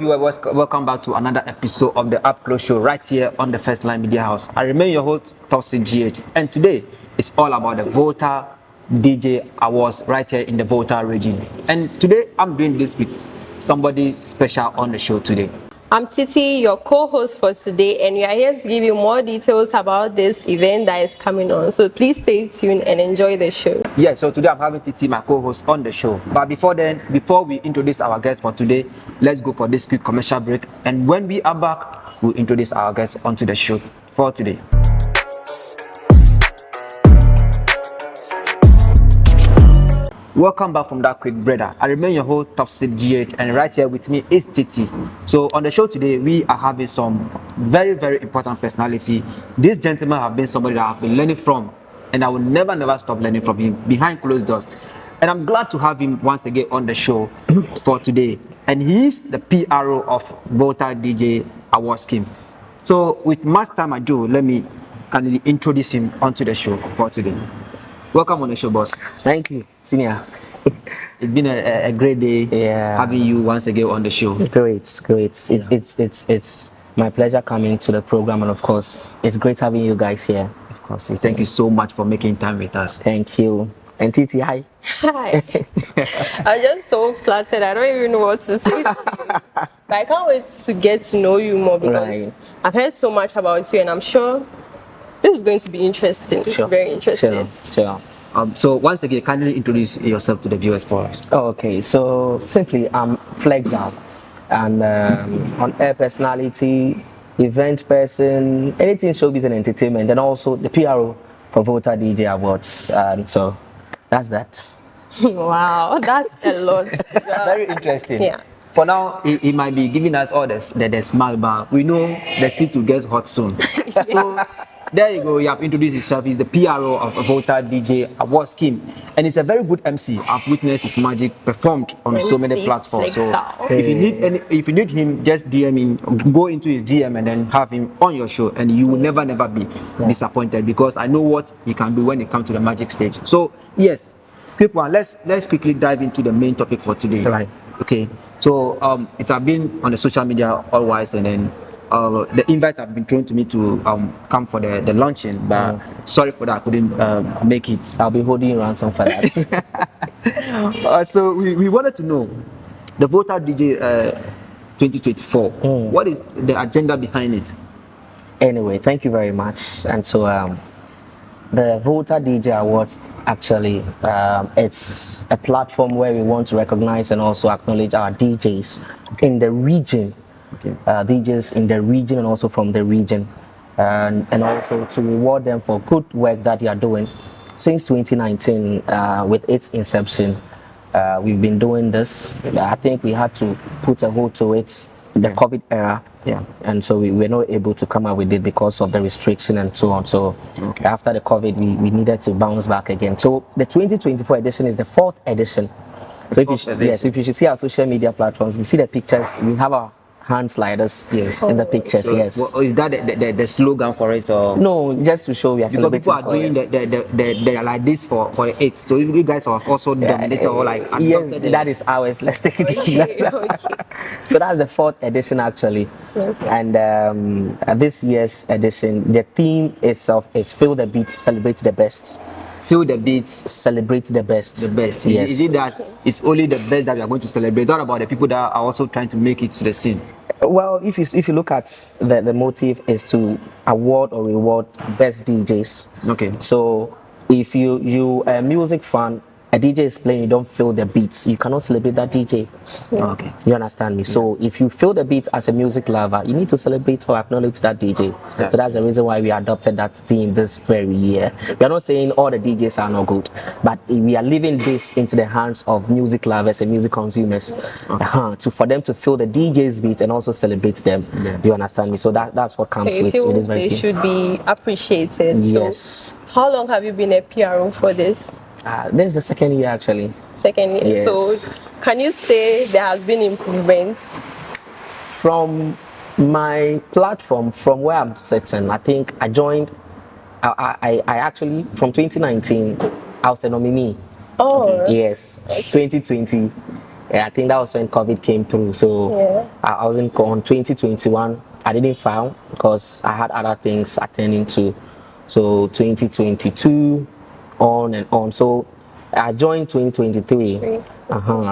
viewers, welcome back to another episode of the Upclose show right here on the First Line Media House. I remain your host, Toxic GH, and today it's all about the Volta DJ Awards right here in the Volta region. And today I'm doing this with somebody special on the show today. I'm Titi, your co-host for today, and we are here to give you more details about this event that is coming on. So please stay tuned and enjoy the show. Yeah, so today I'm having Titi, my co-host, on the show. But before we introduce our guest for today, let's go for this quick commercial break. And when we are back, we'll introduce our guest onto the show for today. Welcome back from that quick breather. I remain your host, Toxic GH, and right here with me is Titi. So on the show today, we are having some very, very important personality. This gentleman have been somebody that I've been learning from, and I will never stop learning from him behind closed doors. And I'm glad to have him once again on the show for today. And he is the P.R.O of Volta DJ Award Scheme. So with much time ado, let me kindly introduce him onto the show for today. Welcome on the show, boss. Thank you, Senior. It's been a great day having you once again on the show. Great. It's my pleasure coming to the program, and of course, it's great having you guys here. Of course, thank you so much for making time with us. Thank you. And Titi, hi. Hi. I'm just so flattered. I don't even know what to say to you. But I can't wait to get to know you more because I've heard so much about you, and I'm sure this is going to be interesting. Sure. Very interesting. Sure. So once again, kindly introduce yourself to the viewers for us. Okay, so simply, I'm Flexal, and on air personality, event person, anything showbiz and entertainment, and also the P.R.O for Volta DJ Awards. So that's that. Wow, that's a lot. Very interesting. Yeah. For now, he might be giving us all the smile, but we know the seat will get hot soon. So there you go. You have introduced yourself. He's the P.R.O of Volta DJ Award Scheme, and he's a very good MC. I've witnessed his magic performed on so many platforms. So if you need him, just DM him. Go into his DM and then have him on your show, and you will never be disappointed because I know what he can do when it comes to the magic stage. So yes, quick one. Let's quickly dive into the main topic for today. Right. Okay. So it has been on the social media always, and then the invites have been thrown to me to come for the launching, but sorry for that, I couldn't make it. I'll be holding you ransom for that. So we wanted to know the Volta DJ 2024. What is the agenda behind it? Anyway, thank you very much. And so the Volta DJ Awards, actually, it's a platform where we want to recognize and also acknowledge our DJs in the region. Okay. DJs in the region and also from the region, and also to reward them for good work that they are doing. Since 2019, with its inception, we've been doing this. I think we had to put a hold to it, the COVID era, and so we were not able to come up with it because of the restriction and so on. So after the COVID, we needed to bounce back again. So the 2024 edition is the 4th edition. So if you should see our social media platforms, we see the pictures. We have our hand sliders in the pictures. So, is that the slogan for it, or no? Just to show we are celebrating. People are doing they are like this for it. So you guys have also dominated or like that is ours. Let's take it. Okay. So that's the 4th edition actually, and this year's edition, the theme itself is "Feel the Beat, Celebrate the Best." Feel the beats, celebrate the best. The best. Yes. Is it that it's only the best that we are going to celebrate? What about the people that are also trying to make it to the scene? Well, if you look at the motive is to award or reward best DJs. Okay. So if you a music fan, a DJ is playing, you don't feel the beats, you cannot celebrate that DJ. Okay. You understand me? So if you feel the beat as a music lover, you need to celebrate or acknowledge that DJ. So that's the reason why we adopted that theme this very year. We are not saying all the DJs are not good, but we are leaving this into the hands of music lovers and music consumers, for them to feel the DJ's beat and also celebrate them. You understand me? So that's what comes with this very thing. They should be appreciated. Yes. So how long have you been a P.R.O for this? This is the 2nd year actually. 2nd year. Yes. So can you say there has been improvements? From my platform, from where I'm sitting, I think I joined, I actually, from 2019, I was a nominee. Oh. Yes, 2020. Yeah, I think that was when COVID came through. So Yeah. I was in on 2021. I didn't file because I had other things attending to. So 2022, on and on. So I joined 2023.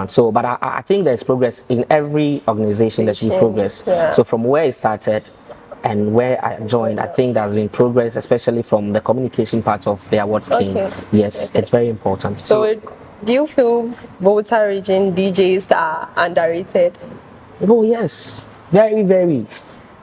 So, but I think there's progress in every organization. There should be progress. Yeah. So from where it started and where I joined, I think there's been progress, especially from the communication part of the award scheme. Okay. Yes, it's very important. So, do you feel Volta Region DJs are underrated? Oh yes, very, very,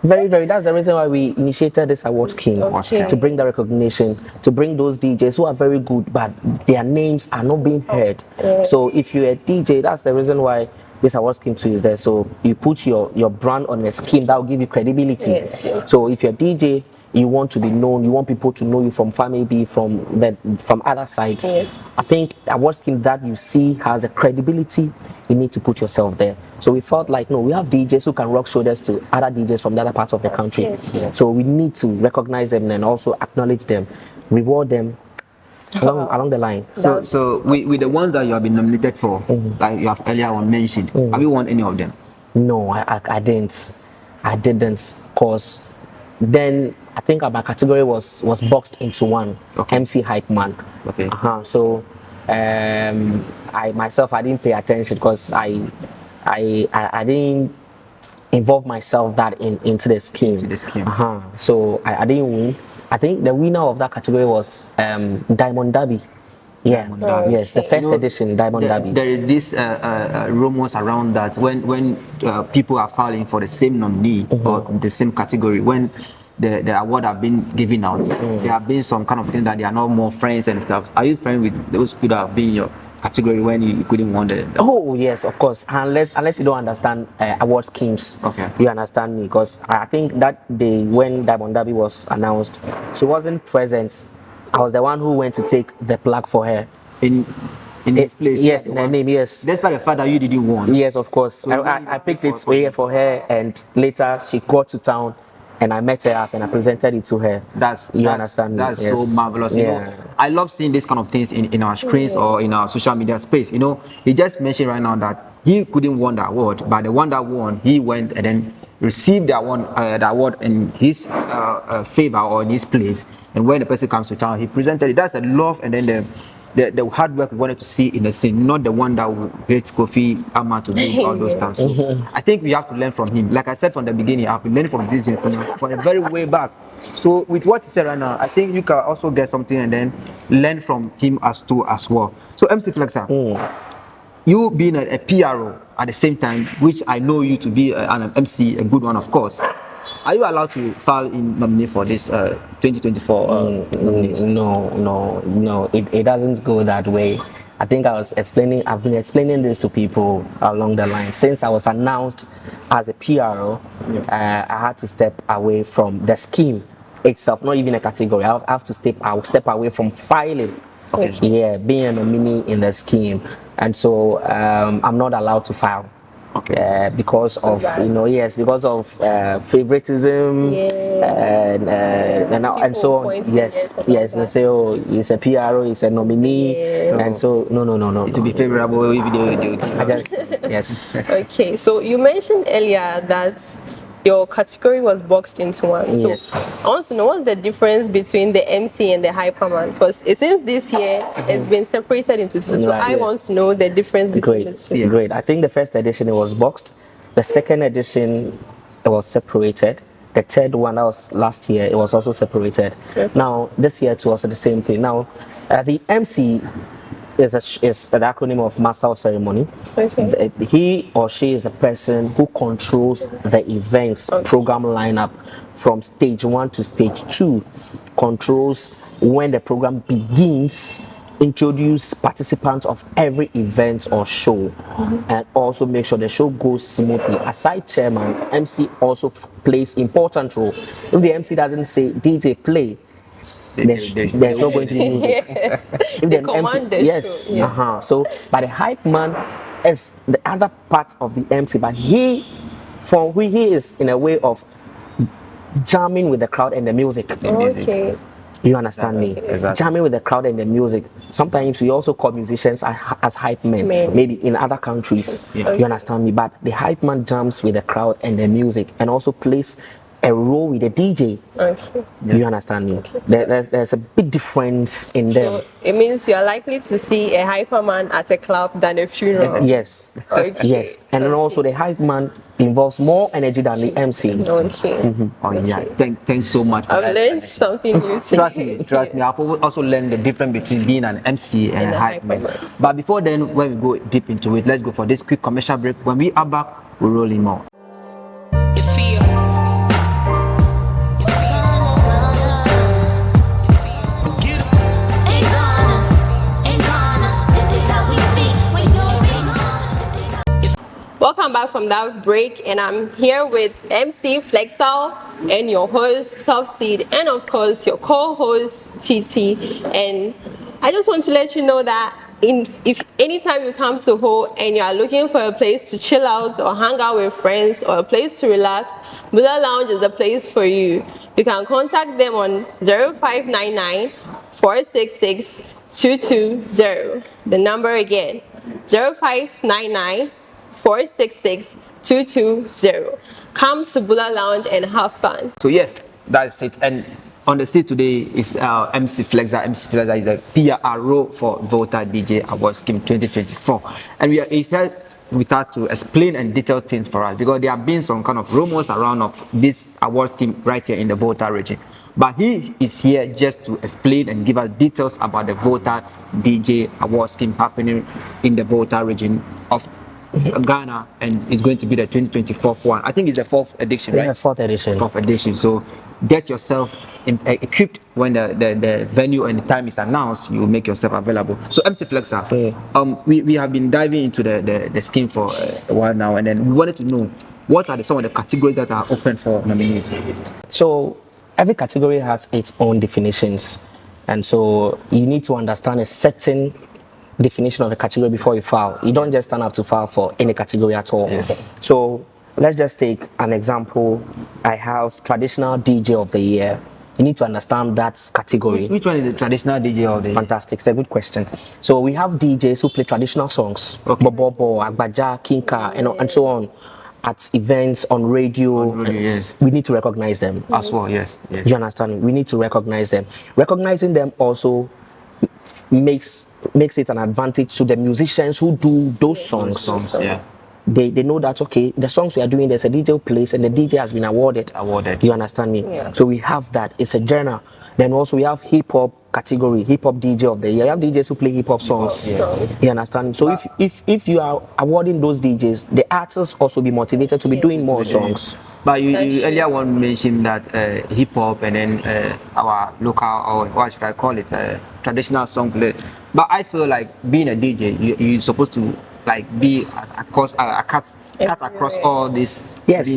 very, very. That's the reason why we initiated this award scheme, Okay. to bring the recognition, to bring those DJs who are very good, but their names are not being heard. So if you're a DJ, that's the reason why this award scheme too is there. So you put your brand on a scheme that will give you credibility. Yes. So if you're a DJ, you want to be known, you want people to know you from family, from other sides. Yes. I think award scheme that you see has a credibility, you need to put yourself there. So we felt like, no, we have DJs who can rock shoulders to other DJs from the other parts of the country. Yes. So we need to recognize them and also acknowledge them, reward them along the line. So with the ones that you have been nominated for, like you have earlier on mentioned, have you won any of them? No, I didn't. I didn't, cause then I think my category was boxed into one. Okay. MC Hype Man. Okay. So I myself, I didn't pay attention because I didn't involve myself that into the scheme. So I didn't win. I think the winner of that category was Diamond Derby. Yeah. Diamond Derby. Yes, the first edition Diamond Derby. There is this rumors around that when people are filing for the same nominee or the same category, when the award have been given out, there have been some kind of thing that they are not more friends and stuff. Are you friends with those people that have been in your category when you couldn't win the Oh yes, of course. Unless you don't understand award schemes, Okay. You understand me, because I think that day when Diamond Derby was announced, she wasn't present. I was the one who went to take the plaque for her in its place? Yes, in her name. Yes. Despite the fact that you didn't win. Yes, of course. So I picked it here for her, and later she got to town, and I met her up and I presented it to her. You understand me? That's Yes. so marvelous. You know, I love seeing these kind of things in our screens or in our social media space. You know, he just mentioned right now that he couldn't win the award, but the one that won, he went and then received the award in his favor or in his place. And when the person comes to town, he presented it. That's the love and then the hard work we wanted to see in the scene, not the one that will hate Kofi Ama to do all those stuff. So I think we have to learn from him. Like I said from the beginning, I have to learn from this gentleman from a very way back. So with what he said right now, I think you can also get something and then learn from him as well. So MC Flexa, you being a P.R.O at the same time, which I know you to be an MC, a good one of course. Are you allowed to file in nominee for this 2024 nominees? No. It doesn't go that way. I think I've been explaining this to people along the line. Since I was announced as a P.R.O, I had to step away from the scheme itself, not even a category. I have to step away from filing. Okay. Yeah, being a nominee in the scheme. And so I'm not allowed to file. Okay. Because of favoritism and so on. Yes. They say, oh, he's a P.R.O, he's a nominee, and so no. To be favorable, Yes. Okay, so you mentioned earlier that your category was boxed into one. So Yes. I want to know what's the difference between the MC and the Hyperman, because since this year it's been separated into two. So I want to know the difference between the two. Great. I think the first edition it was boxed. The second edition it was separated. The third one, that was last year, it was also separated. Now this year it was the same thing. Now the MC is an acronym of Master of Ceremony. Okay. He or she is the person who controls the events program lineup from stage 1 to stage 2, controls when the program begins, introduce participants of every event or show, and also make sure the show goes smoothly. Aside chairman, MC also plays important role. If the MC doesn't say DJ play, there's not going to be music. If they command the show. So, but the hype man is the other part of the MC, but he is in a way of jamming with the crowd and the music. Okay. You understand me? Exactly. Jamming with the crowd and the music. Sometimes we also call musicians as hype men, maybe in other countries. Yeah. You understand me? But the hype man jams with the crowd and the music and also plays a role with the DJ. Okay. You understand me? There's a big difference in them. So it means you are likely to see a hyperman at a club than a funeral. Yes. Okay. Yes. And then also the hype man involves more energy than the MCs. Okay. Oh yeah, thanks so much for I've that learned explanation. something new today. Trust me. I've also learned the difference between being an MC and a hype man. man. But before then, when we go deep into it, let's go for this quick commercial break. When we are back, we're rolling more. You feel. Welcome back from that break, and I'm here with MC Flexal and your host Top Seed, and of course your co-host TT. And I just want to let you know that if anytime you come to Ho and you are looking for a place to chill out or hang out with friends or a place to relax, Buddha Lounge is the place for you. You can contact them on 0599 466 220. The number again, 0599 466-220. Come to Buddha Lounge and have fun. So yes, that's it. And on the stage today is MC Flexa. MC Flexa is the P.R.O for Volta DJ Award Scheme 2024, and he's here with us to explain and detail things for us, because there have been some kind of rumors around of this award scheme right here in the Volta region. But he is here just to explain and give us details about the Volta DJ Award Scheme happening in the Volta region of Ghana, and it's going to be the 2024 one. I think it's the fourth edition, right? Yeah, fourth edition. Fourth edition. So get yourself equipped when the venue and the time is announced. You will make yourself available. So MC Flexa, we have been diving into the scheme for a while now, and then we wanted to know what are some of the categories that are open for nominees. So every category has its own definitions, and so you need to understand a certain definition of a category before you file. You don't just stand up to file for any category at all. Yeah. So let's just take an example. I have traditional DJ of the year. You need to understand that category. Which one is the traditional DJ of the year? Fantastic, it's a good question. So we have DJs who play traditional songs, Bobobo, Agbaja, Kinka, and so on, at events, on radio. Yes. We need to recognize them. As well, yes. You understand? We need to recognize them. Recognizing them also makes it an advantage to the musicians who do those songs. Yeah. They know that, okay, the songs we are doing, there's a DJ who plays and the DJ has been awarded. You understand me? Yeah. So we have that. It's a genre. Then also we have hip hop category, hip hop DJ of the year. You have DJs who play hip hop songs. You understand? So if you are awarding those DJs, the artists also be motivated to be doing more songs. But you earlier one mentioned that hip hop and then our local, or what should I call it, traditional song play. But I feel like being a DJ, you're supposed to like be cut across all this. Yes,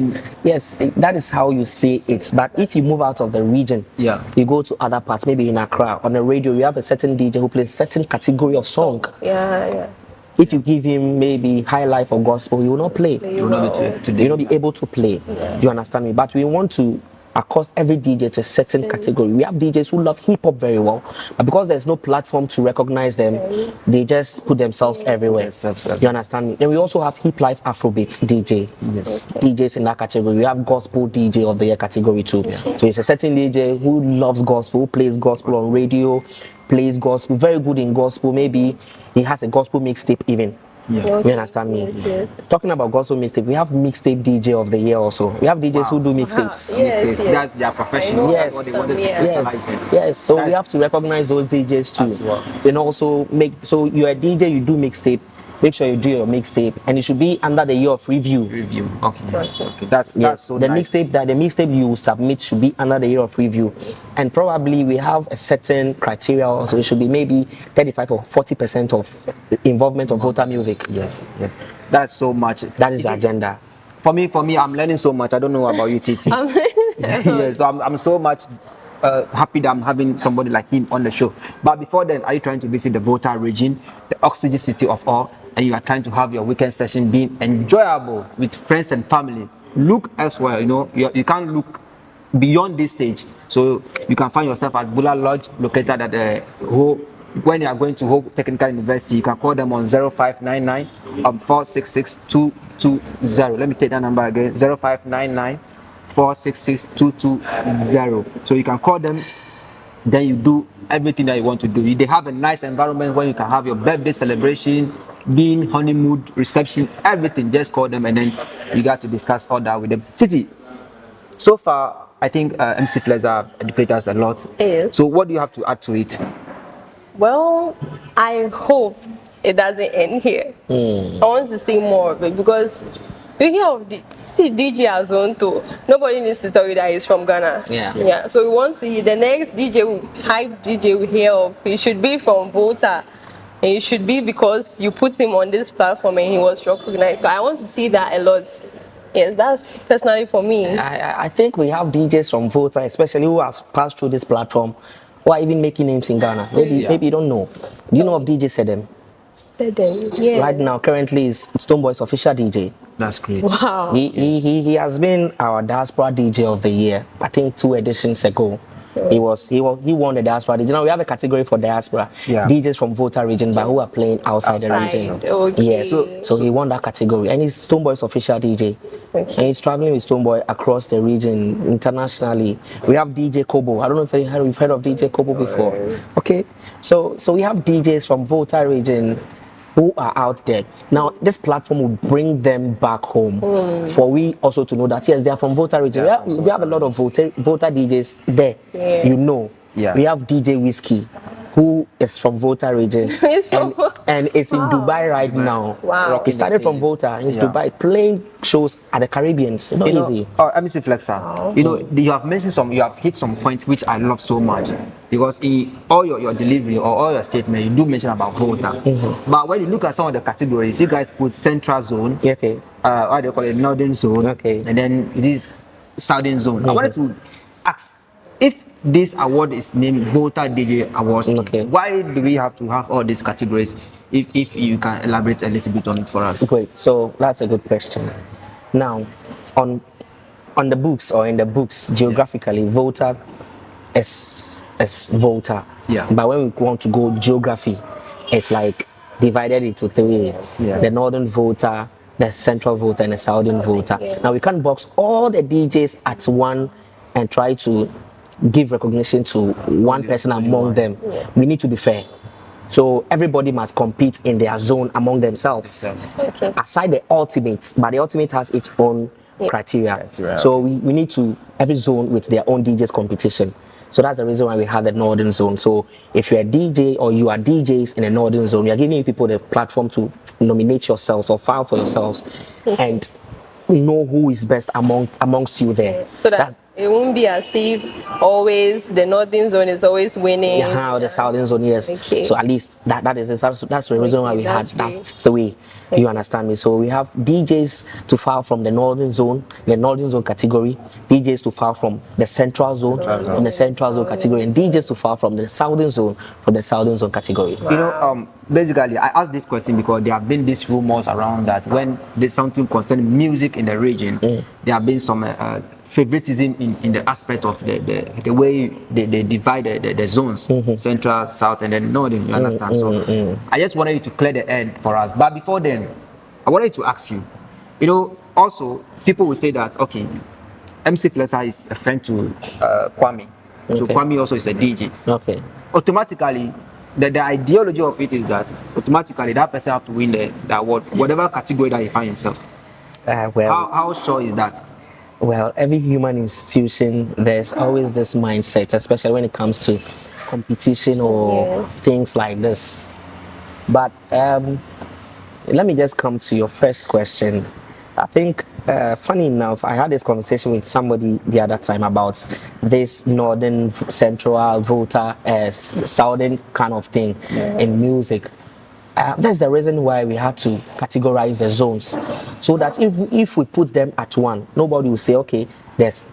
yes, that is how you see it. But if you move out of the region, you go to other parts, maybe in Accra, on the radio, you have a certain DJ who plays a certain category of song. Yeah. If you give him maybe high life or gospel, he will not play. You will not be able to play. You understand me? But we want to accost every DJ to a certain category. We have DJs who love hip hop very well, but because there's no platform to recognize them, they just put themselves everywhere. You understand me? Then we also have hip life Afrobeats DJ. Yes. DJs in that category. We have gospel DJ of the year category too. So it's a certain DJ who loves gospel, who plays gospel on radio, plays gospel, very good in gospel. Maybe he has a gospel mixtape even. You understand me? Yes. Talking about gospel mixtape, we have mixtape DJ of the year also. We have DJs who do mixtapes. Yes. That's their profession. Yes. That's what they wanted to specialize in. Yes. So we have to recognize those DJs too. Well. And also so you're a DJ, you do mixtape. Make sure you do your mixtape, and it should be under the year of review. Okay. That's so the nice. mixtape you submit should be under the year of review, and probably we have a certain criteria. Also, it should be maybe 35 or 40% of involvement of voter music. Yes. That's so much. That is the agenda. For me, I'm learning so much. I don't know about you, Titi. Yes, so I'm so much happy that I'm having somebody like him on the show. But before then, are you trying to visit the Volta region, the oxygen city of all, and you are trying to have your weekend session being enjoyable with friends and family? Look elsewhere. You can't look beyond this stage. So you can find yourself at Bula Lodge, located at the Hope. When you are going to Hope Technical University, you can call them on 0599 466 220. Let me take that number again, 0599 466 220. So you can call them, then you do everything that you want to do. They have a nice environment where you can have your birthday celebration, being honeymoon reception, everything. Just call them and then you got to discuss all that with them. Titi, so far I think MC Flex have educated us a lot. Yes. So what do you have to add to it? Well, I hope it doesn't end here. I want to see more of it because we hear of DJ as one too. Nobody needs to tell you that he's from Ghana. Yeah. So we want to hear the next hype DJ we hear of. He should be from Volta. And it should be because you put him on this platform and he was recognized. I want to see that a lot. Yes, that's personally for me. I think we have DJs from Volta, especially who has passed through this platform, who are even making names in Ghana. Maybe you don't know. Do you know of DJ Sedem? Sedem, yeah. Right now, currently is Stonebwoy's official DJ. That's great. Wow. He has been our diaspora DJ of the year. I think 2 editions ago. He won the diaspora DJ. Now we have a category for diaspora. DJs from Volta Region, but who are playing outside the region. Okay. Yes. So he won that category, and he's Stonebwoy's official DJ. Okay. And he's traveling with Stonebwoy across the region internationally. We have DJ Kobo. I don't know if you've heard of DJ Kobo before. Okay. So we have DJs from Volta Region who are out there. Now, this platform will bring them back home for we also to know that, yes, they are from Volta Region. We have a lot of Volta DJs there, you know. We have DJ Whiskey, who is from Volta Region and is in Dubai right now. Wow. He started from Volta in Dubai playing shows at the Caribbean. It's not easy. Let me say, Flexa, you have mentioned you have hit some points which I love so much, because in all your delivery or all your statement, you do mention about Volta. But when you look at some of the categories, you guys put Central Zone, what do you call it, Northern Zone, and then this Southern Zone. I wanted to ask, if this award is named Volta DJ Awards, why do we have to have all these categories? If you can elaborate a little bit on it for us. Great. So that's a good question. Now, on the books or in the books geographically, Volta is Volta. But when we want to go geography, it's like divided into 3. The Northern Volta, the Central Volta, and the Southern Volta. Now we can't box all the DJs at one and try to give recognition to one person among them. We need to be fair. So everybody must compete in their zone among themselves. Aside the ultimate, but the ultimate has its own criteria. So we need to, every zone with their own DJs competition. So that's the reason why we have the Northern Zone. So if you're a DJ or you are DJs in the Northern Zone, you're giving people the platform to nominate yourselves or file for yourselves and know who is best amongst you there. So that's it won't be as if always the Northern Zone is always winning. The Southern Zone, yes. So at least that's the reason why we had that 3. You understand me? So we have DJs to file from the Northern Zone, the Northern Zone category, DJs to file from the Central Zone, in the Central Zone category, and DJs to file from the Southern Zone, for the Southern Zone category. You know, basically, I asked this question because there have been these rumors around that when there's something concerning music in the region, there have been some favoritism in the aspect of the way they divide the zones, Central, South, and then Northern, you understand? So I just wanted you to clear the air for us. But before then, I wanted to ask you, also, people will say that, okay, MC Flexer is a friend to Kwame. So Kwame also is a DJ. Automatically, the ideology of it is that automatically that person have to win the award, whatever category that he finds himself. How sure is that? Well, every human institution, there's always this mindset, especially when it comes to competition or things like this. But let me just come to your first question. I think, funny enough, I had this conversation with somebody the other time about this Northern, Central, Volta, Southern kind of thing in music. That's the reason why we had to categorize the zones, so that if we put them at one, nobody will say, okay,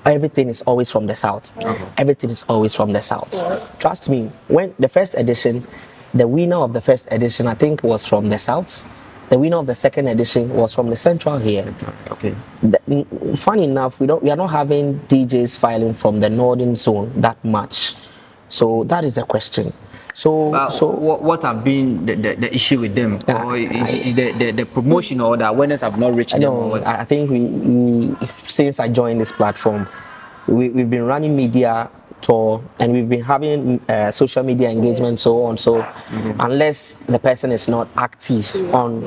everything is always from the south. Everything is always from the south. Trust me, when the first edition, the winner of the first edition, I think was from the south, The winner of the second edition was from the Central here. Okay. Funny enough, we are not having DJs filing from the Northern Zone that much. So that is the question. So what have been the issue with them, or is the promotion or the awareness have not reached them? No, I think we since I joined this platform, we've been running media tour and we've been having social media engagement, so on. So unless the person is not active on,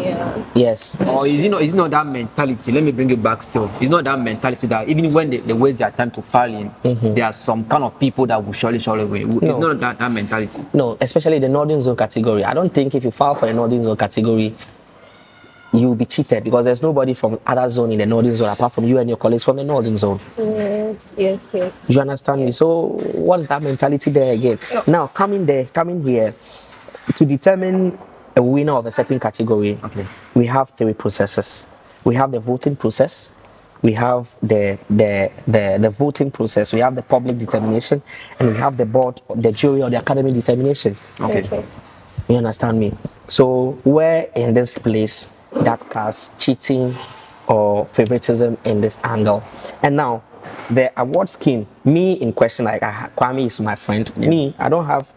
yes. Or is it not that mentality? Let me bring it back still. It's not that mentality that even when they waste their time to file in, there are some kind of people that will surely win. It's not that mentality. No, especially the Northern Zone category. I don't think if you file for a Northern Zone category, you'll be cheated because there's nobody from other zone in the Northern Zone apart from you and your colleagues from the Northern Zone. Yes. You understand me? So what's that mentality there again? No. Now coming here to determine a winner of a certain category, we have 3 processes. We have the voting process, we have the voting process, we have the public determination, and we have the board, the jury or the academy determination. Okay. You understand me? So where in this place that casts cheating or favoritism in this angle? And now the award scheme, me in question, like Kwame is my friend. Me, I don't have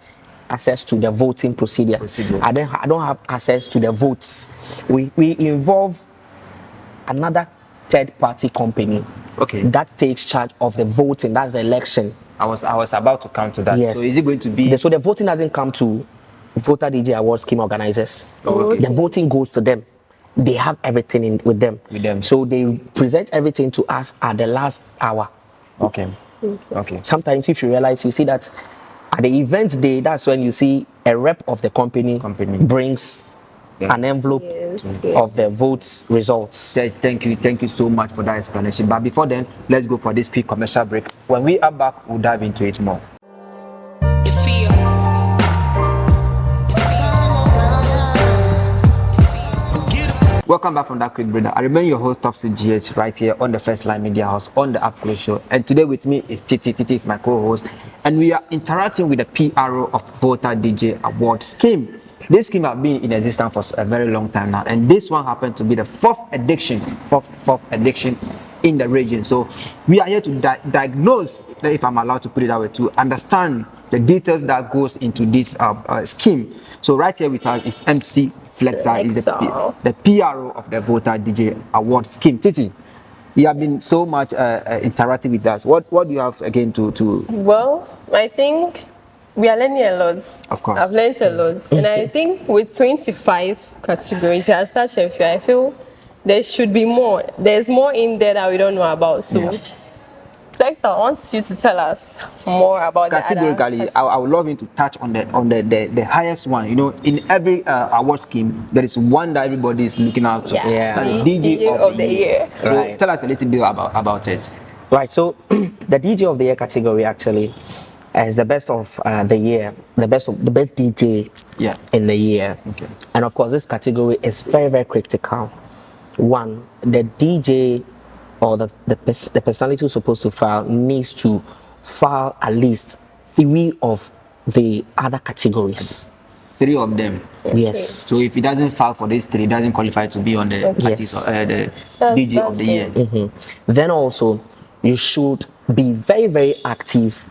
access to the voting procedure. I don't have access to the votes. We involve another third party company that takes charge of the voting. That's the election. I was about to come to that. Yes. So is it going to be so the voting doesn't come to Volta DJ Award Scheme organizers. Okay. The voting goes to them. They have everything with them. So they present everything to us at the last hour. Okay. Sometimes if you realize, you see that at the event day, that's when you see a rep of the company. Brings an envelope of the votes results. Thank you so much for that explanation. But before then, let's go for this quick commercial break. When we are back, we'll dive into it more. Welcome back from that quick break. I remain your host, Topsy GH, right here on the First Line Media House on the Upclose show. And today with me is Titi. Titi is my co-host. And we are interacting with the P.R.O of Volta DJ Award Scheme. This scheme has been in existence for a very long time now. And this one happened to be the fourth edition in the region. So we are here to diagnose, if I'm allowed to put it that way, to understand the details that goes into this scheme. So right here with us is MC Flexa, is the P.R.O of the Volta DJ Award Scheme. Titi, you have been so much interactive with us. What do you have again to? Well, I think we are learning a lot. Of course. I've learned a lot. And I think with 25 categories, as such a few, I feel there should be more. There's more in there that we don't know about. So Flex, I want you to tell us more about categorically. I would love you to touch on the highest one. You know, in every award scheme, there is one that everybody is looking out to. Yeah. That's the DJ of the year. So tell us a little bit about it. Right. So the DJ of the year category actually is the best of the year, the best DJ in the year. Okay. And of course, this category is very, very critical. One, the DJ or the personality who's supposed to file needs to file at least 3 of the other categories. 3 of them. Yes. So if he doesn't file for these 3, he doesn't qualify to be on the the DJ of the year. Then also, you should be very, very active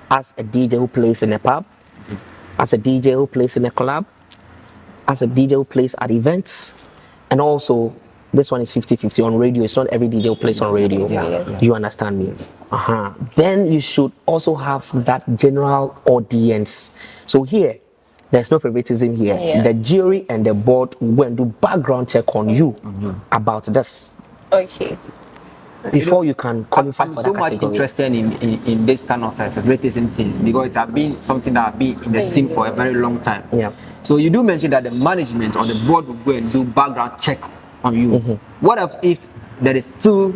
as a DJ who plays in a pub, as a DJ who plays in a club, as a DJ who plays at events, and also this one is 50-50 on radio. It's not every DJ who plays on radio. You understand me? Then you should also have that general audience. So here, there's no favoritism here. The jury and the board will do background check on you about this. Okay. Before you can qualify for that I'm so much interested in this kind of favoritism things because it has been something that has been in the scene for a very long time. So you do mention that the management or the board will go and do background check on you. What if there is still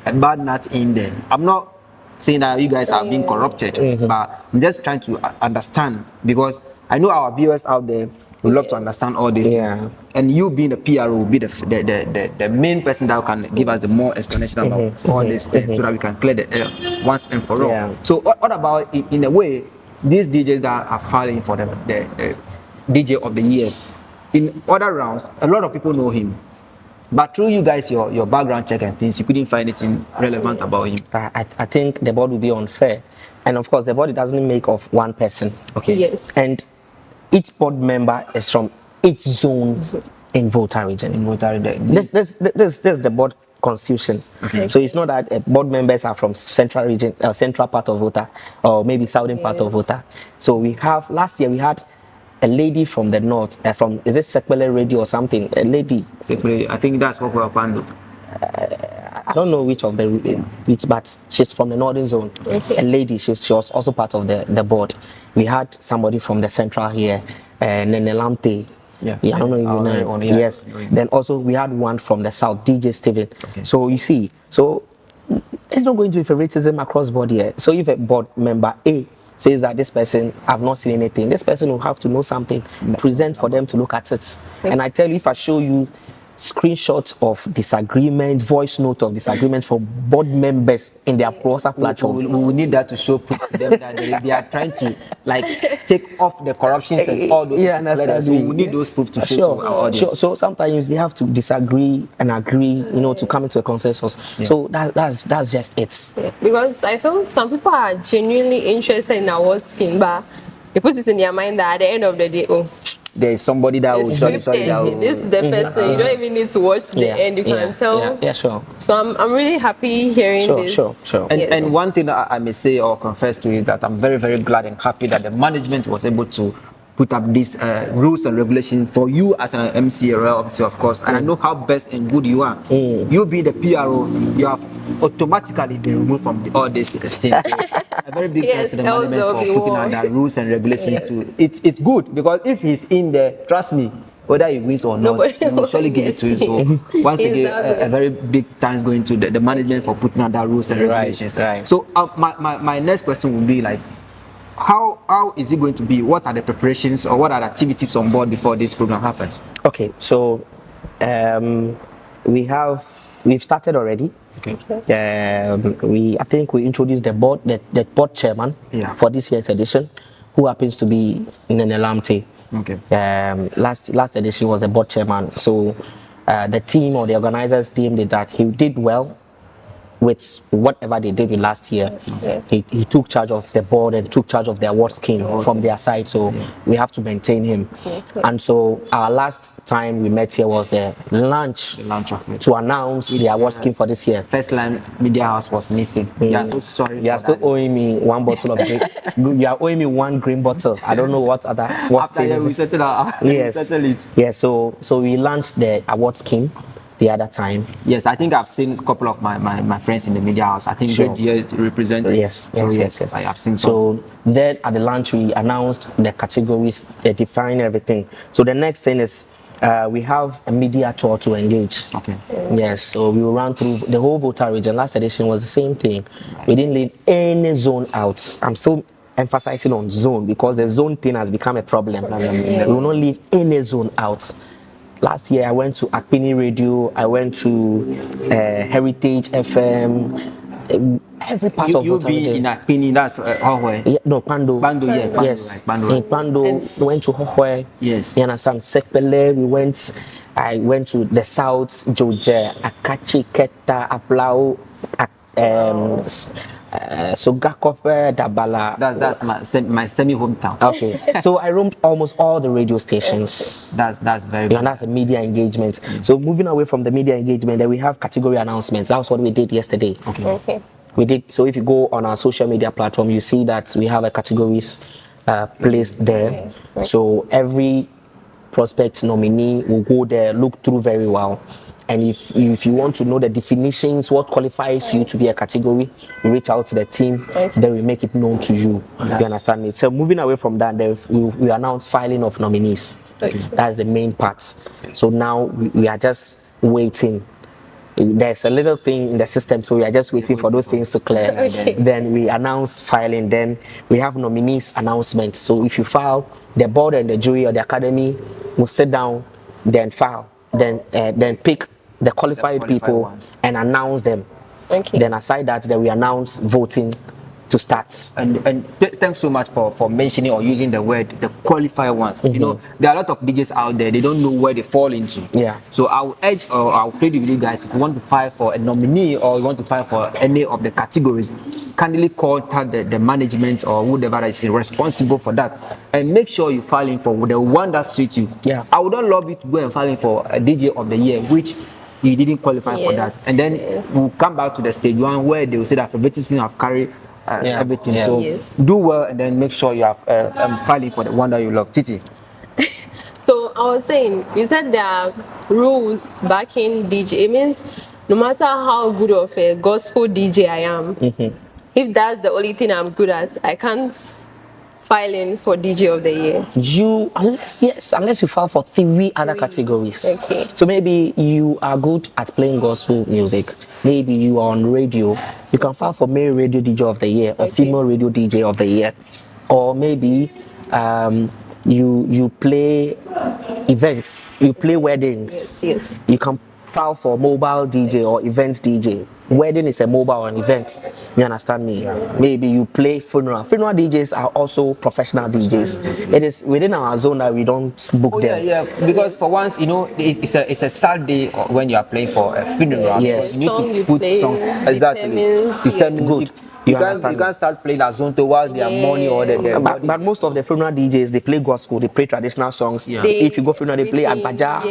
a bad nut in there? I'm not saying that you guys are being corrupted, but I'm just trying to understand because I know our viewers out there would love to understand all these things. And you being the P.R.O will be the main person that can give us the more explanation about all these things so that we can clear the air once and for all. So what about in a way these DJs that are filing for the DJ of the year? in other rounds, a lot of people know him. But through you guys, your background check and things, you couldn't find anything relevant about him. I think the board will be unfair. And of course, the board doesn't make of one person. Okay. Yes. And each board member is from each zone in Volta region. In Volta region. This is the board constitution. Okay. So it's not that board members are from central region, central part of Volta, or maybe southern part of Volta. So we have, last year we had a lady from the north, from, is it Sekpele Radio or something? A lady. Sekpele, I think that's what we're planning. I don't know which of the which, but she's from the northern zone. Okay. A lady, she was also part of the board. We had somebody from the central here, Nene Lamte. Yeah, I don't know if you know. Yes. Then also we had one from the south, DJ Steven. Okay. So you see, so it's not going to be favoritism across board here. So if a board member A says that this person, I've not seen anything, this person will have to know something, present for them to look at it. And I tell you, if I show you screenshots of disagreement, voice note of disagreement for board members in their WhatsApp platform. We will need that to show proof to them that they are trying to like take off the corruptions and all those. Understand. So we need those proof to show to our audience. Sure. So sometimes they have to disagree and agree, to come into a consensus. Yeah. So that's just it. Because I feel some people are genuinely interested in our skin, but they put it in their mind that at the end of the day, there is somebody that will it's sorry, scripted. This is the person. You don't even need to watch the end. You can tell. Yeah, sure. So I'm really happy hearing this. Sure. And one thing I may say or confess to is that I'm very, very glad and happy that the management was able to put up these rules and regulations for you as an MC, obviously, of course. And I know how best and good you are. You being the P.R.O, you have automatically been removed from all this thing. A very big thanks to the management for putting out the rules and regulations too. It's good because if he's in there, trust me, whether he wins or not, Nobody he will surely give it to you. So once again, a very big thanks going to the management for putting out that rules and regulations. Right. So my next question would be like, how is it going to be? What are the preparations or what are the activities on board before this program happens? Okay, so we've started already. Okay. I think we introduced the board chairman for this year's edition, who happens to be Nene Lamte. Okay. Last edition was the board chairman. So the team or the organizers deemed that he did well with whatever they did with last year. He took charge of the board and took charge of the award scheme from their side, so we have to maintain him. And so our last time we met here was the launch of it. to announce the award scheme for this year. First line media house was missing. Yeah, so sorry. You are still owing me one bottle of green. You are owing me one green bottle. I don't know what other After we settled out. Yes. We settled it. Yeah, so we launched the award scheme the other time. Yes, I think I've seen a couple of my friends in the media house. I think Red Deer represented. Yes. I have seen some. So then at the launch we announced the categories, they define everything. So the next thing is we have a media tour to engage. Okay. Yes, so we will run through the whole Volta region. Last edition was the same thing. We didn't leave any zone out. I'm still emphasizing on zone because the zone thing has become a problem. We will not leave any zone out. Last year I went to Akpini Radio, I went to Heritage FM, every part of Volta region. In Akpini, that's Hohwe. Yeah, no, Pando. Pando, yeah. Pando, yes. right, Pando. In Pando, we went to Hohwe. Yes. You understand? Sekpele, I went to the south, Joje, Akachi, Keta, Aplau, Sogakope, Dabala. That's my semi-hometown. Okay. So I roamed almost all the radio stations. That's very good. And that's a media engagement. So moving away from the media engagement, then we have category announcements. That's what we did yesterday. Okay. We did. So if you go on our social media platform, you see that we have a categories placed there. So every prospect nominee will go there, look through very well. And if you want to know the definitions, what qualifies you to be a category, you reach out to the team, then we make it known to you. You understand me? So moving away from that, then we announce filing of nominees. That's the main part. So now we are just waiting. There's a little thing in the system, so we are just waiting for those things to clear. Then we announce filing. Then we have nominees announcement. So if you file, the board and the jury or the academy will sit down, then file, then pick the qualified people ones. and announce them. Then aside that, then we announce voting to start. Thanks so much for mentioning or using the word the qualified ones. You know, there are a lot of DJs out there, they don't know where they fall into. Yeah. So I'll urge or I'll plead with you guys, if you want to file for a nominee or you want to file for any of the categories, kindly contact the management or whoever is responsible for that, and make sure you file in for the one that suits you. Yeah. I would not love you to go and file in for a DJ of the year which you didn't qualify for that, and then we'll come back to the stage one where they will say that favoritism have carried everything. Yeah. So do well and then make sure you have filing for the one that you love. Titi. So I was saying, you said there are rules backing DJ. It means no matter how good of a gospel DJ I am, if that's the only thing I'm good at, I can't file in for DJ of the year. Unless you file for 3 other categories. Okay. So maybe you are good at playing gospel music. Maybe you are on radio. You can file for male radio DJ of the year or female radio DJ of the year. Or maybe you play events, you play weddings. Yes. You can file for mobile DJ or event DJ. Wedding is a mobile and event. You understand me? Maybe you play funeral. Funeral DJs are also professional DJs. It is within our zone that we don't book them. Yeah, because for once, you know, it's a sad day when you are playing for a funeral. Yes. You need to put songs exactly. Determines Good. You can't start playing Azonto while they are mourning or But most of the funeral DJs, they play gospel, they play traditional songs. If you go funeral, they play Agbaja.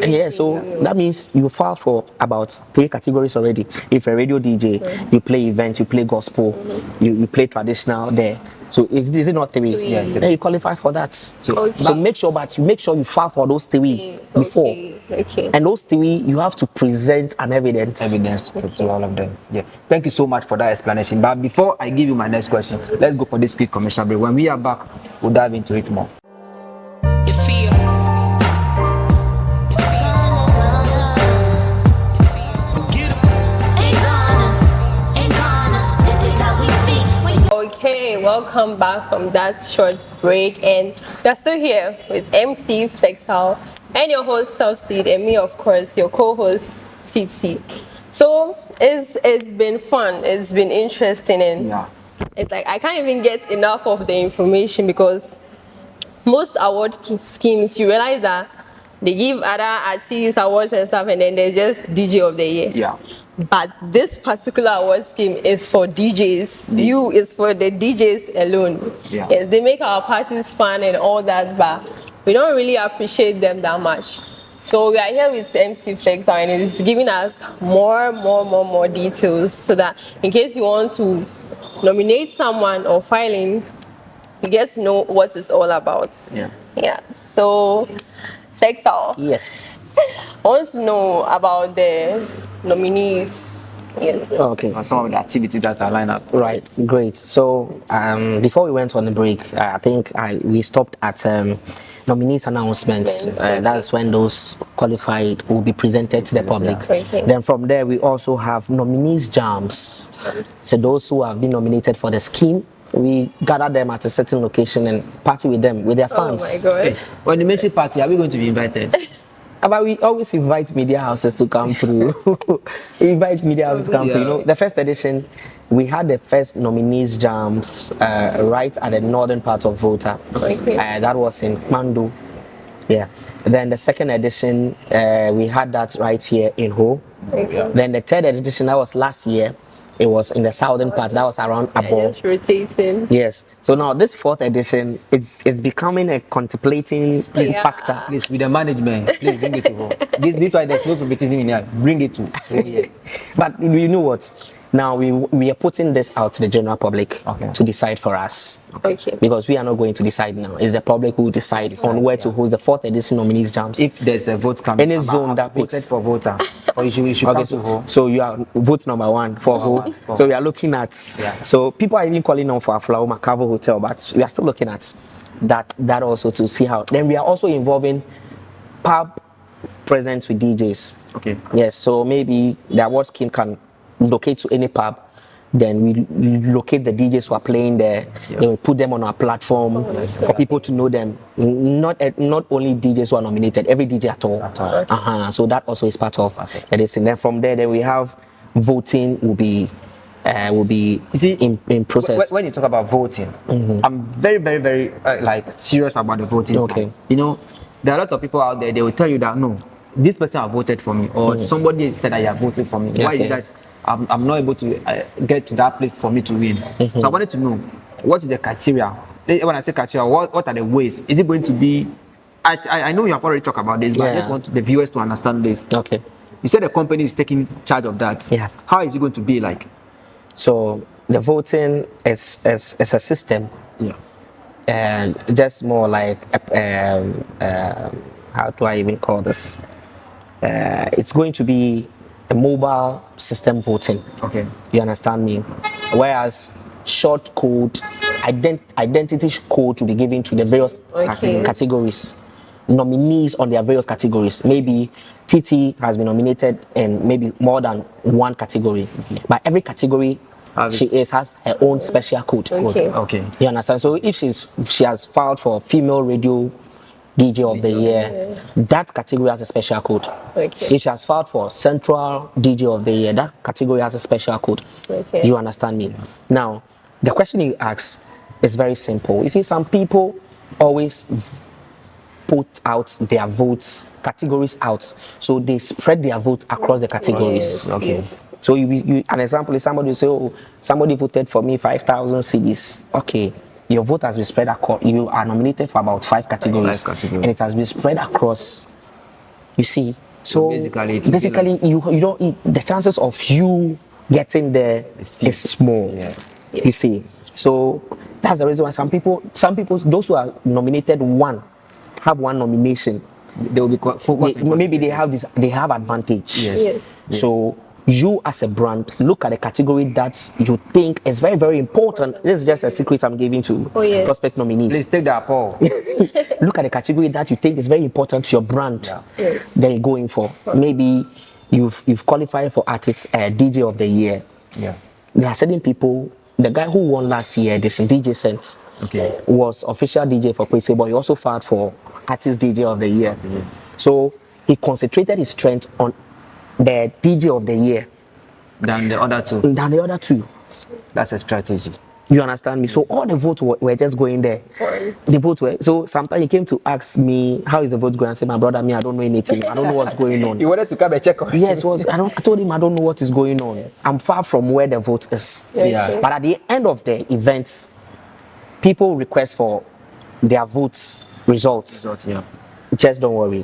Yes, So that means you file for about 3 categories already. If a radio DJ, you play event, you play gospel, you play traditional there. So is it not 3? Yes. Then you qualify for that. So Okay. make sure you file for those 3 before. Okay. And those 3 you have to present an evidence. To all of them. Yeah. Thank you so much for that explanation. But before I give you my next question, let's go for this quick commercial break. When we are back, we'll dive into it more. You feel. Okay, welcome back from that short break, and we're still here with MC Flexal and your host Topseed, and me, of course, your co-host TT. So it's been fun, it's been interesting, and it's like I can't even get enough of the information, because most award schemes, you realize that they give other artists awards and stuff, and then there's just DJ of the year. Yeah. But this particular award scheme is for DJs. It's for the DJs alone. Yeah. Yes, they make our parties fun and all that, but we don't really appreciate them that much. So we are here with MC Flex, and it's giving us more details, so that in case you want to nominate someone or filing, you get to know what it's all about. Yeah. So Flexal. Yes. I want to know about the nominees. Yes. Okay. Some of the activities that are lined up. Right, great. So before we went on the break, I think we stopped at nominees announcements. That's when those qualified will be presented to the public. Okay. Then from there, we also have nominees jams. So those who have been nominated for the scheme, we gather them at a certain location and party with them, with their fans. Oh my God. When you mention party, are we going to be invited? But we always invite media houses to come through. We invite media houses to come through. You know, the first edition, we had the first nominees jams right at the northern part of Volta. Okay. That was in Mandu. Yeah. Then the second edition, we had that right here in Ho. Okay. Then the third edition, that was last year. It was in the southern part. That was around Abo. Just rotating. Yes. So now this fourth edition, it's becoming a contemplating factor. Please, with the management, please bring it to home. This why there's no favoritism in here. Bring it to home. But you know what? Now we are putting this out to the general public to decide for us. Okay. Because we are not going to decide now. It's the public who will decide on where to host the fourth edition nominees jams. If there's a vote coming, any zone that voted picks for voter, or you should come to home. So you are vote number 1 for who? So we are looking at. So people are even calling on for a Flower Macavo Hotel, but we are still looking at that also to see how. Then we are also involving pub presence with DJs. Okay. Yes. So maybe the award scheme can locate to any pub, then we locate the DJs who are playing there, then we put them on our platform for people to know them. Not only DJs who are nominated, every DJ at all. So that also is part of it. And then from there, then we have voting will be will be You see, in process. when you talk about voting, I'm very, very, very like serious about the voting Okay. side. You know, there are a lot of people out there. They will tell you that no, this person have voted for me, or somebody said that you have voted for me. Why is Okay. it that I'm not able to get to that place for me to win? So I wanted to know what is the criteria. When I say criteria, what are the ways? Is it going to be? I know you have already talked about this, but I just Yeah. want the viewers to understand this. Okay. You said the company is taking charge of that. Yeah. How is it going to be like? So the voting is a system, Yeah. and just more like how do I even call this? It's going to be a mobile system voting. Okay. You understand me? Whereas short code, identity code to be given to the various Okay. categories, nominees on their various categories. Maybe TT has been nominated in maybe more than one category, but every category has her own special code. Okay. Okay. You understand? So if she has filed for female radio DJ of the year, that category has a special code. Okay. If she has filed for central DJ of the year, that category has a special code. Okay. You understand me? Now, the question you ask is very simple. You see, some people always put out their votes, categories out. So they spread their vote across the categories. Yes, Okay. yes. So an example is somebody will say, oh, somebody voted for me 5,000 CDs. Okay. Your vote has been spread across, you are nominated for about 5 categories. And it has been spread across, you see. So basically, you don't, the chances of you getting there is small. Yeah. You see. So that's the reason why some people, those who are nominated have one nomination. They will be focused. Maybe they have advantage. Yes. So you as a brand, look at a category that you think is very, very important. This is just a secret I'm giving to prospect nominees. Please take that poll. Look at a category that you think is very important to your brand. Yes. Then you're going for. Maybe you've qualified for artist DJ of the year. Yeah. There are certain people. The guy who won last year, this DJ Sense, was official DJ for Kwesi, but he also filed for artist DJ of the year. So he concentrated his strength on the DJ of the year Than the other two. That's a strategy. You understand me? So all the votes were just going there. The votes were, so sometimes he came to ask me, how is the vote going? I said, my brother, I don't know anything. I don't know what's going on. You wanted to come and check on? Yes, I told him I don't know what is going on. I'm far from where the vote is. Yeah. But at the end of the events, people request for their votes results. Yeah. Just don't worry.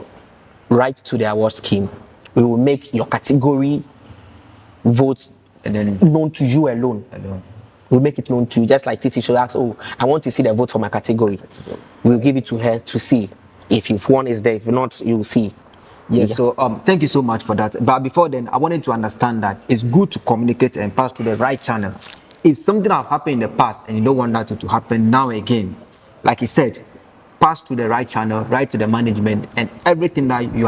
Write to the award scheme. We will make your category votes And then known to you alone. We'll make it known to you. Just like Titi should ask, oh, I want to see the vote for my category. We'll give it to her to see. If one is there, if not, you'll see. Yes, yeah. So thank you so much for that. But before then, I wanted to understand that it's good to communicate and pass through the right channel. If something has happened in the past and you don't want that to happen now again, like he said, pass to the right channel, right to the management, and everything that you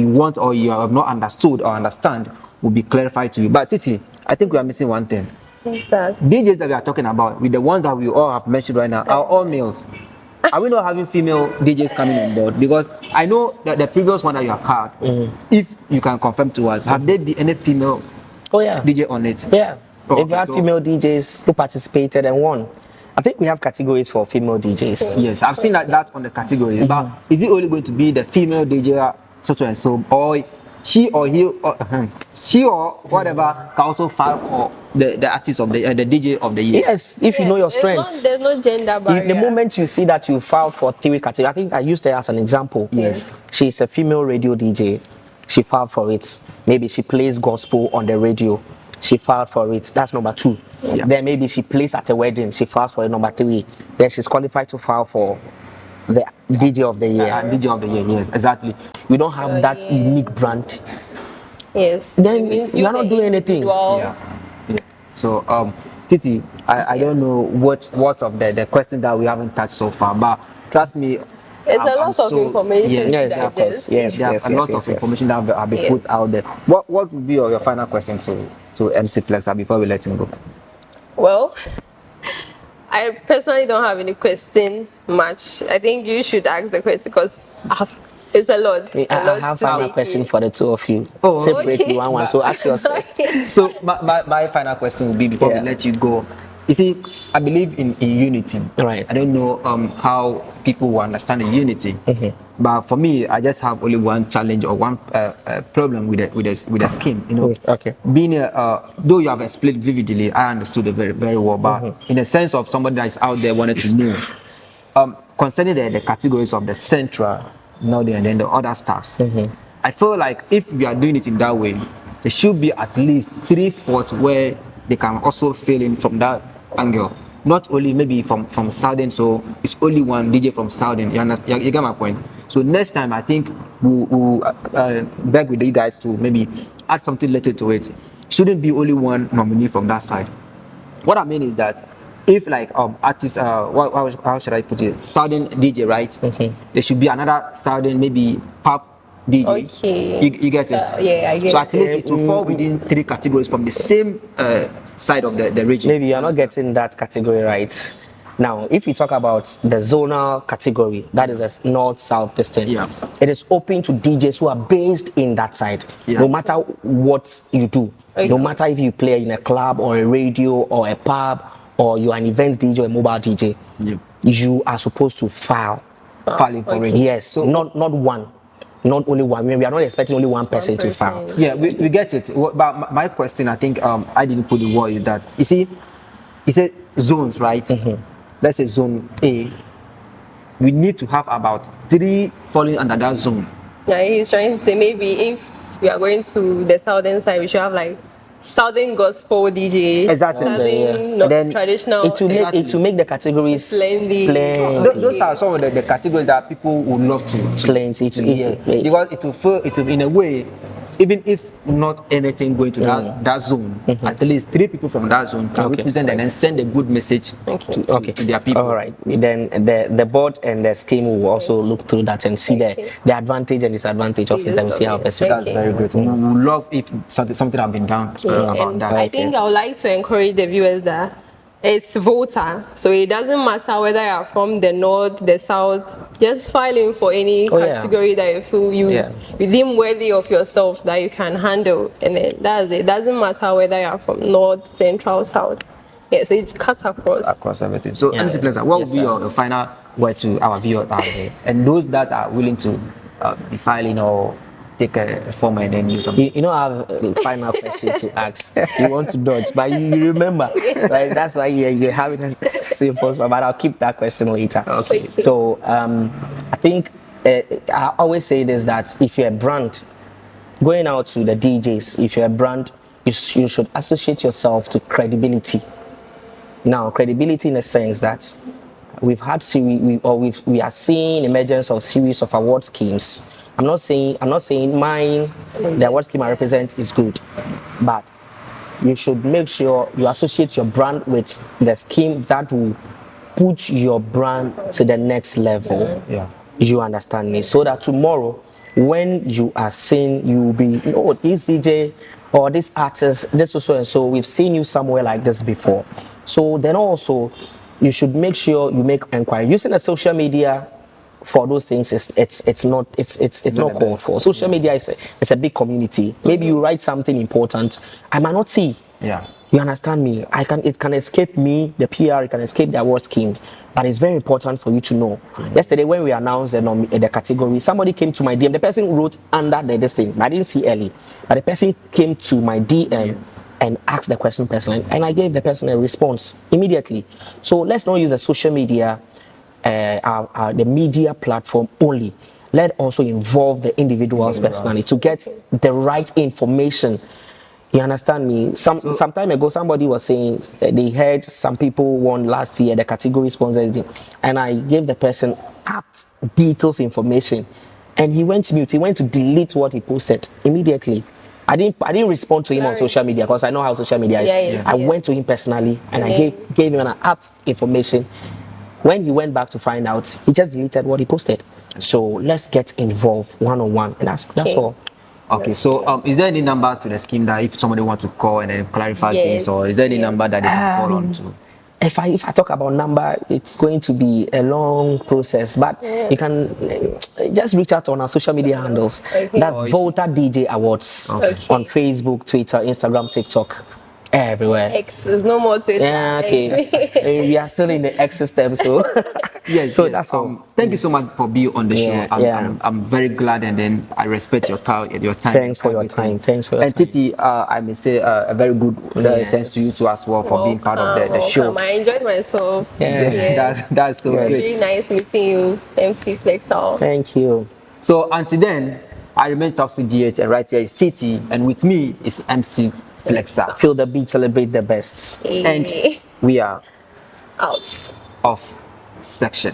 want or you have not understood or understand will be clarified to you. But Titi, I think we are missing one thing. What's that? DJs that we are talking about, with the ones that we all have mentioned right now, are all males. Are we not having female DJs coming on board? Because I know that the previous one that you have had, if you can confirm to us, have there been any female DJ on it? Yeah. Oh, if you had female DJs who participated and won, I think we have categories for female DJs. Yes, I've seen that on the categories. But is it only going to be the female DJ, so and so, or she or he, or she or whatever can also file for the artist of the DJ of the year? Yes, if you know your strengths. There's no gender barrier. The moment you see that you filed for 3 categories, I think I used her as an example. Yes. She's a female radio DJ. She filed for it. Maybe she plays gospel on the radio. She filed for it. That's number 2. Yeah. Then maybe she plays at a wedding. She filed for it, number 3. Then she's qualified to file for the DJ of the year. DJ of the year, yes, exactly. We don't have that unique brand. Yes. Then you're not doing anything. Yeah. So, Titi, I don't know what of the questions that we haven't touched so far, but trust me, it's a lot of information. Yes, of course. Yes, a lot of information that have been put out there. What would be your final question to MC Flexa before we let him go? Well, I personally don't have any question much. I think you should ask the question because It's a lot. I A lot have to final take question in. for the two of you. Oh, Separately, okay. one. So ask yours first. Okay. So my final question will be before Yeah. we let you go. You see, I believe in unity. Right. I don't know how people will understand the unity, but for me, I just have only one challenge or one problem with the scheme. You know, Okay. being though you have explained vividly, I understood it very very well. But in the sense of somebody that is out there wanted to know, concerning the categories of the central, northern, and then the other staffs, I feel like if we are doing it in that way, there should be at least 3 spots where they can also fill in from that angle. Not only maybe from Southern, so it's only one DJ from Southern. You understand? You get my point. So next time, I think we'll beg with you guys to maybe add something later to it. Shouldn't be only one nominee from that side. What I mean is that if like artists how should I put it, Southern DJ, right? There should be another Southern maybe pop DJ. Okay. You get it? So, yeah, I get So at it. least it will fall within 3 categories from the same side of the region. Maybe you're not getting that category right. Now, if you talk about the zonal category, that is a north, south, distance. Yeah. It is open to DJs who are based in that side, Yeah. no matter what you do. Okay. No matter if you play in a club or a radio or a pub or you're an event DJ or a mobile DJ, Yeah. you are supposed to file. Filing for Okay. it. Yes, So not one. Not only one. We are not expecting only one person to person. file. yeah, we get it. But my question, I think I didn't put the word in that. You see, it says zones, right? Let's say zone A. We need to have about 3 falling under that zone. Now he's trying to say maybe if we are going to the southern side, we should have like southern gospel DJ, Exactly. southern And not then traditional. it will make Exactly. it will make the categories Plenty. Those are some of the categories that people would love to plenty to hear. Because it will feel, it will, in a way, even if not anything going to that zone, at least 3 people from that zone can Okay. represent and then send a good message to their people. All right. Then the board and the scheme will also look through that and see the advantage and disadvantage of it and see how best we That's Okay. very great. We would love if something have been done about And that. I think I would like to encourage the viewers that it's Volta, so it doesn't matter whether you're from the north, the south, just file in for any Oh, yeah. category that you feel you deem worthy of yourself that you can handle, and then that's it. It doesn't matter whether you're from north, central, south. Yes, it cuts Across everything. So, Yeah. MC Pleasant, what Yes, will be sir. your final word to our viewers out there and those that are willing to be filing or take a form and then use something? You know, I have a final question to ask. You want to dodge, but you remember, right? That's why you're having a simple, but I'll keep that question later. Okay. So I think I always say this, that if you're a brand, going out to the DJs, if you're a brand, you should associate yourself to credibility. Now, credibility in the sense that we've had we are seeing emergence of series of award schemes. I'm not saying mine, the award scheme I represent is good, but you should make sure you associate your brand with the scheme that will put your brand to the next level. Yeah. You understand me? So that tomorrow, when you are seen, you will be, oh, this DJ or this artist, this so and so, we've seen you somewhere like this before. So then also, you should make sure you make inquiry. Using the social media for those things it's not called for. Social media is a big community. Maybe you write something important, I might not see. Yeah. You understand me? It can escape me, the PR, it can escape the award scheme, but it's very important for you to know. Yesterday when we announced the category, somebody came to my DM. The person wrote under this thing. I didn't see early, but the person came to my DM and asked the question personally, and I gave the person a response immediately. So let's not use the social media, the media platform only. Let also involve the individuals personally to get the right information. You understand me? Some time ago, somebody was saying they heard some people won last year the category sponsors, and I gave the person apt details information, and he went mute. He went to delete what he posted immediately. I didn't respond to him on social media because I know how social media is. Yes, I went to him personally and I gave him an apt information. When he went back to find out, he just deleted what he posted. So let's get involved one-on-one, and that's all. Okay, so is there any number to the scheme that if somebody wants to call and then clarify things, or is there any number that they can call on to? if I talk about number, it's going to be a long process. But you can just reach out on our social media handles. Okay. That's Volta DJ Awards on Facebook, Twitter, Instagram, TikTok, everywhere. X is no more Twitter. Yeah, okay. We are still in the X system, so Yes, so yes. that's all. Thank you so much for being on the Yeah, show. yeah. I'm very glad, and then I respect your time. Thanks for your time. Thanks for your and time. Titi, I may say a very good thanks to you too as well for being part of the show. I enjoyed myself. Yeah. That's so It was great. really nice meeting you, MC Flexal. Thank you. So until then, I remain Topsy GH, and right here is Titi, and with me is MC Flexa. Feel the beat, celebrate the best. And we are Out. off section.